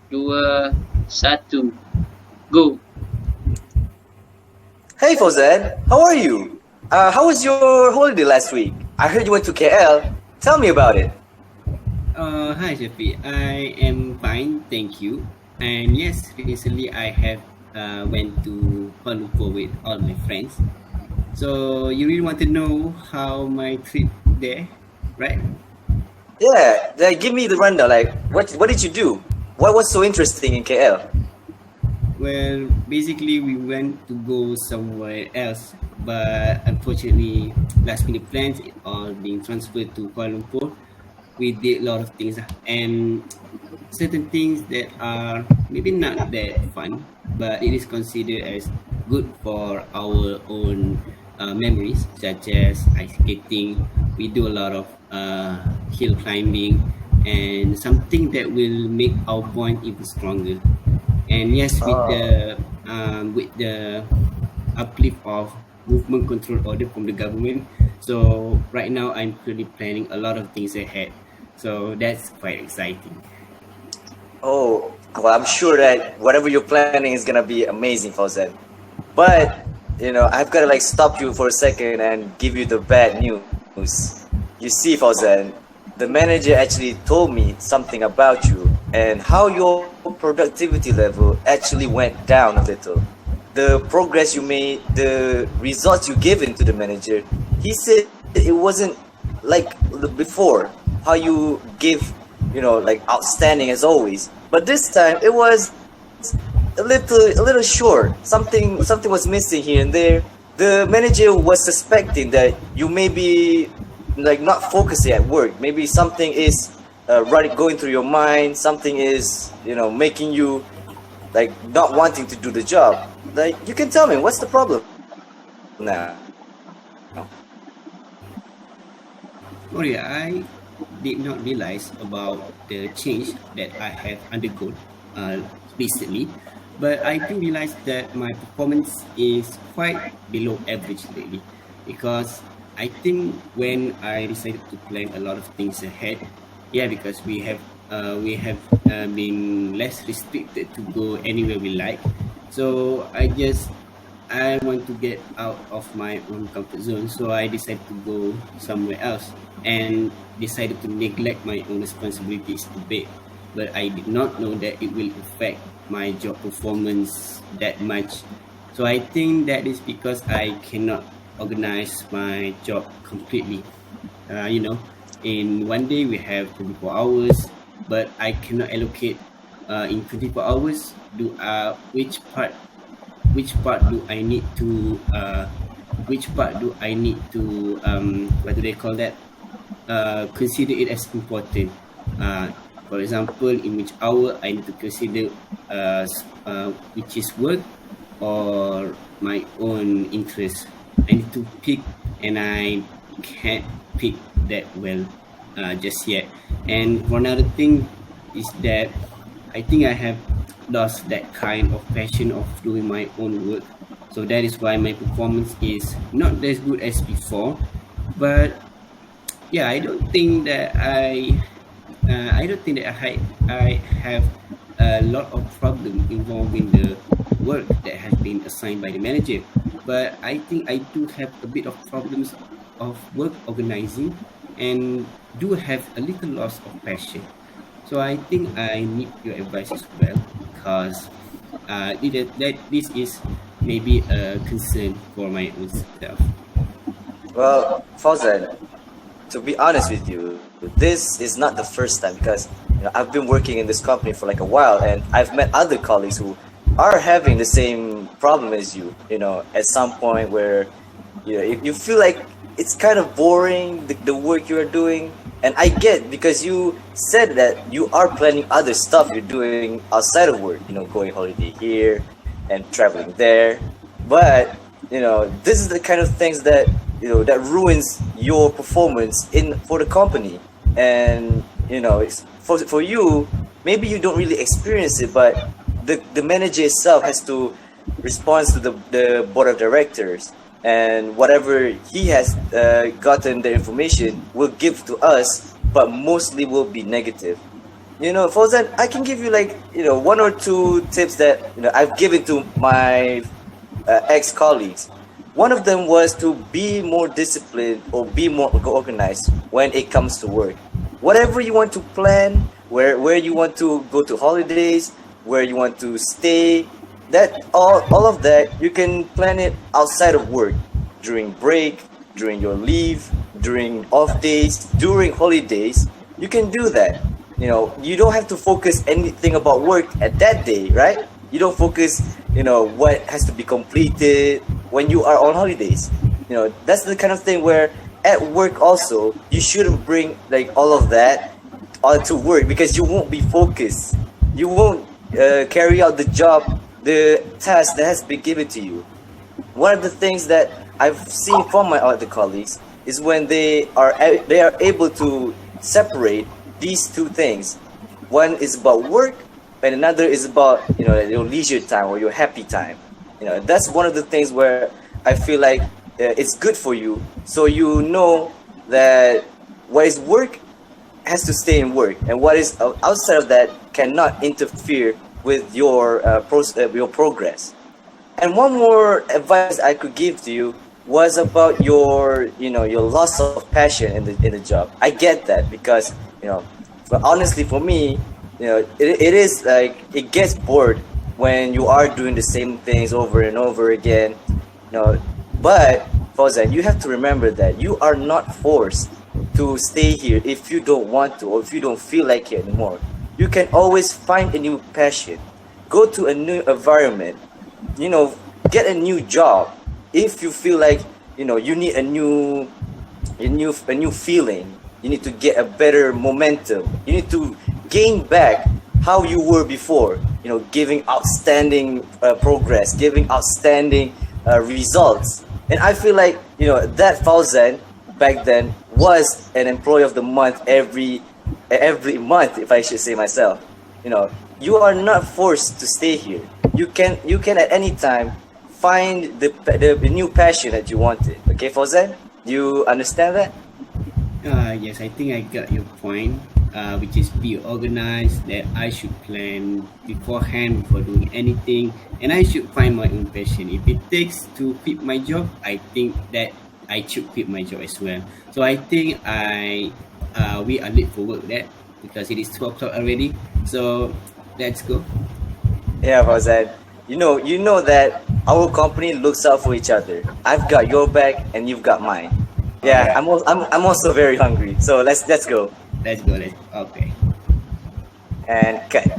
dua, satu, go. Hey Fauzan, how are you? How was your holiday last week? I heard you went to KL. Tell me about it. Hi Shafi, I am fine, thank you. And yes, recently I have went to Kuala Lumpur with all my friends. So you really want to know how my trip there, right? Yeah, like, give me the rundown. Like, what did you do? What was so interesting in KL? Well, basically we went to go somewhere else, but unfortunately, last minute plans are being transferred to Kuala Lumpur. We did a lot of things and certain things that are maybe not that fun, but it is considered as good for our own memories, such as ice skating. We do a lot of hill climbing and something that will make our bond even stronger. And yes, with the uplift of movement control order from the government, so right now I'm currently planning a lot of things ahead. So that's quite exciting. Oh, well, I'm sure that whatever you're planning is gonna be amazing, Fauzan. But I've gotta like stop you for a second and give you the bad news. You see, Fauzan, the manager actually told me something about you and how your productivity level actually went down a little. The progress you made, the results you given to the manager, he said it wasn't like the before, how you give, like outstanding as always. But this time it was a little short. Something was missing here and there. The manager was suspecting that you may be like not focusing at work. Maybe something is running going through your mind. Something is making you like not wanting to do the job. Like you can tell me what's the problem now. Oh yeah, I did not realize about the change that I have undergone uh, recently, but I do realize that my performance is quite below average lately because I think when I decided to plan a lot of things ahead, yeah, because we have been less restricted to go anywhere we like, so I want to get out of my own comfort zone, so I decided to go somewhere else and decided to neglect my own responsibilities a bit. But I did not know that it will affect my job performance that much. So I think that is because I cannot organize my job completely. You know, in one day we have 24 hours, but I cannot allocate in 24 hours do which part do I need to what do they call that, consider it as important. For example, in which hour I need to consider which is work or my own interest. I need to pick, and I can't pick that well just yet. And for another thing is that I think I have lost that kind of passion of doing my own work. So that is why my performance is not as good as before. But yeah, I don't think that I have a lot of problem involving the work that has been assigned by the manager. But I think I do have a bit of problems of work organizing and do have a little loss of passion. So I think I need your advice as well because that this is maybe a concern for my own self. Well, Fauzan, to be honest with you, this is not the first time because I've been working in this company for like a while, and I've met other colleagues who are having the same problem as you. At some point where you feel like it's kind of boring the work you are doing, and I get because you said that you are planning other stuff you're doing outside of work. Going holiday here and traveling there, but this is the kind of things that that ruins your performance in for the company. And it's for you, maybe you don't really experience it, but the manager itself has to respond to the board of directors, and whatever he has gotten the information will give to us, but mostly will be negative. Fauzan, I can give you like one or two tips that I've given to my ex-colleagues. One of them was to be more disciplined or be more organized when it comes to work. Whatever you want to plan, where you want to go to holidays, where you want to stay, that all of that you can plan it outside of work, during break, during your leave, during off days, during holidays. You can do that. You don't have to focus anything about work at that day, right? You don't focus what has to be completed when you are on holidays. That's the kind of thing where at work also you shouldn't bring like all of that to work, because you won't be focused. You won't carry out the job, the task that has been given to you. One of the things that I've seen from my other colleagues is when they are able to separate these two things. One is about work, and another is about your leisure time or your happy time. That's one of the things where I feel like it's good for you, so you know that what is work has to stay in work, and what is outside of that cannot interfere with your progress. And one more advice I could give to you was about your loss of passion in the job. I get that, because but honestly for me, it is like it gets bored when you are doing the same things over and over again. But Fauzan, you have to remember that you are not forced to stay here if you don't want to, or if you don't feel like it anymore. You can always find a new passion, go to a new environment, get a new job. If you feel like you need a new feeling, you need to get a better momentum, you need to gain back how you were before, giving outstanding progress, giving outstanding results. And I feel like that Fauzan back then was an employee of the month every month, if I should say myself. You are not forced to stay here. You can at any time find the new passion that you wanted. Okay, Fauzan, you understand that? Yes, I think I got your point, which is be organized, that I should plan beforehand before doing anything, and I should find my own passion. If it takes to quit my job, I think that I should quit my job as well. So I think we are late for work that, because it is 12 o'clock already. So let's go. Yeah, Fauzan. You know that our company looks out for each other. I've got your back and you've got mine. Yeah, I'm also very hungry. So let's go. Let's go. Okay. And cut.